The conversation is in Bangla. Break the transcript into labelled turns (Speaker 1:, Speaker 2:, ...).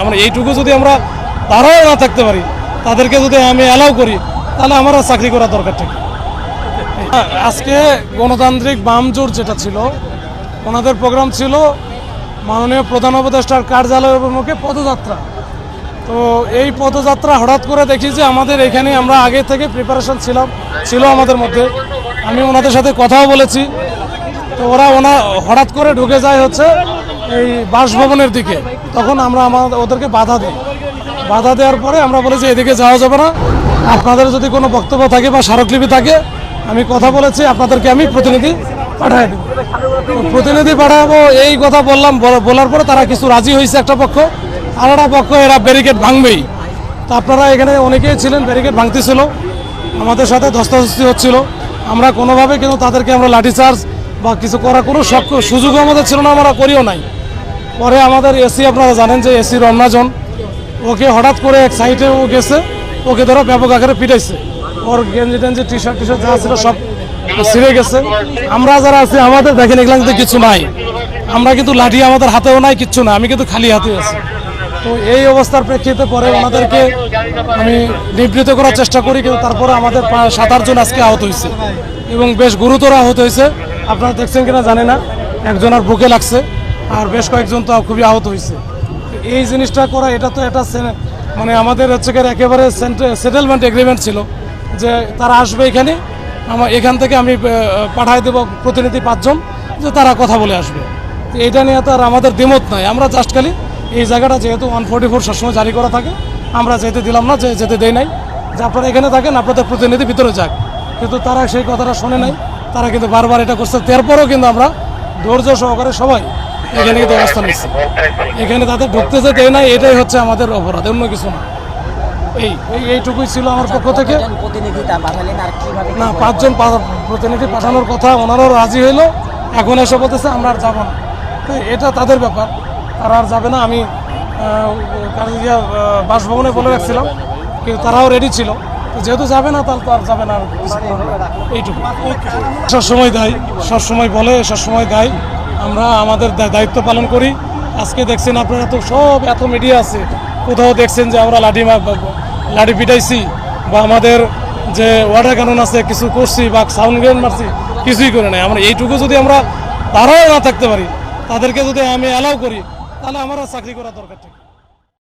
Speaker 1: আমরা এইটুকু যদি আমরা তারাও না থাকতে পারি, তাদেরকে যদি আমি অ্যালাউ করি, তাহলে আমার চাকরি করা দরকার ঠিক। আজকে গণতান্ত্রিক বাম জোট যেটা ছিল, ওনাদের প্রোগ্রাম ছিল মাননীয় প্রধান উপদেষ্টার কার্যালয় অভিমুখে পদযাত্রা। তো এই পদযাত্রা হঠাৎ করে দেখি যে আমাদের এখানে আমরা আগে থেকে প্রিপারেশন ছিল আমাদের মধ্যে। আমি ওনাদের সাথে কথাও বলেছি। তো ওরা হঠাৎ করে ঢুকে যায় হচ্ছে এই বাসভবনের দিকে। তখন আমরা ওদেরকে বাধা দিই। বাধা দেওয়ার পরে আমরা বলি যে এদিকে যাওয়া যাবে না, আপনাদের যদি কোনো বক্তব্য থাকে বা স্মারকলিপি থাকে, আমি কথা বলেছি আপনাদেরকে আমি প্রতিনিধি পাঠাই দেব। প্রতিনিধি পাঠাবো এই কথা বলার পরে তারা কিছু রাজি হয়েছে একটা পক্ষ, আর একটা পক্ষ এরা ব্যারিকেড ভাঙবেই। তো আপনারা এখানে অনেকেই ছিলেন, ব্যারিকেড ভাঙতেছিল, আমাদের সাথে ধস্তাধস্তি হচ্ছিল। আমরা কোনোভাবে কিন্তু তাদেরকে আমরা লাঠিচার্জ বা কিছু করার কোনো সুযোগও আমাদের ছিল না, আমরা করিও নাই। পরে আমাদের এসি, আপনারা জানেন যে এসি রমনাজন, ওকে হঠাৎ করে এক সাইডে ও গেছে, ওকে ধরো ব্যাপক আকারে পিটাইছে। ওর গেঞ্জি টেঞ্জি টি শার্ট যা ছিল সব ছিঁড়ে গেছে। আমরা যারা আছি আমাদের দেখেন এগুলো কিন্তু কিছু নাই, আমরা কিন্তু লাঠি আমাদের হাতেও নাই, কিচ্ছু না, আমি কিন্তু খালি হাতে আছি। তো এই অবস্থার প্রেক্ষিতে পরে ওনাদেরকে আমি নিবৃত করার চেষ্টা করি, কিন্তু তারপরে আমাদের 7-8 জন আজকে আহত হয়েছে এবং বেশ গুরুতর আহত হয়েছে। আপনারা দেখছেন কিনা জানি না, একজনের বুকে লাগছে আর বেশ কয়েকজন তো খুবই আহত হয়েছে। এই জিনিসটা করা, এটা তো এটা মানে আমাদের হচ্ছে একেবারে সেটেলমেন্ট এগ্রিমেন্ট ছিল যে তারা আসবে এখানে, এখান থেকে আমি পাঠাই দেবো প্রতিনিধি 5 জন, যে তারা কথা বলে আসবে। এইটা নিয়ে তো আর আমাদের দ্বিমত নাই। আমরা জাস্ট খালি এই জায়গাটা যেহেতু 144 সবসময় জারি করা থাকে, আমরা যেতে দিলাম না, যেতে দেই নাই, যে আপনারা এখানে থাকেন, আপনাদের প্রতিনিধি ভিতরে যাক। কিন্তু তারা সেই কথাটা শোনে নাই, তারা কিন্তু বারবার এটা করছে। তারপরেও কিন্তু আমরা ধৈর্য সহকারে সবাই এখানে কিন্তু অবস্থান নিচ্ছি, এখানে তাদের ঢুকতে যে দেয় নাই, এটাই হচ্ছে আমাদের অপরাধ, অন্য কিছু না। এইটুকুই ছিল আমার পক্ষ থেকে। না, 5 জন প্রতিনিধি পাঠানোর কথা, ওনারাও রাজি হইলো। এখন এসে বলতেছে আমরা আর যাবো না। তো এটা তাদের ব্যাপার, তারা আর যাবে না। আমি বাসভবনে বলে রাখছিলাম, কিন্তু তারাও রেডি ছিল। যেহেতু যাবে না, তাহলে তো আর যাবে না। এইটুকু সবসময় দেয়, সবসময় বলে, সবসময় দেয়। আমরা আমাদের দায়িত্ব পালন করি। আজকে দেখছেন আপনারা তো এত মিডিয়া আছে, কোথাও দেখছেন যে আমরা লাঠি পিটাইছি বা আমাদের যে ওয়াটার ক্যানন আছে কিছু করছি বা সাউন্ড গ্রেনেড মারছি, কিছুই করে নাই। আমরা এইটুকু যদি আমরা তারাও না থাকতে পারি, তাদেরকে যদি আমি অ্যালাউ করি, তাহলে আমার চাকরি করা দরকার ঠিক।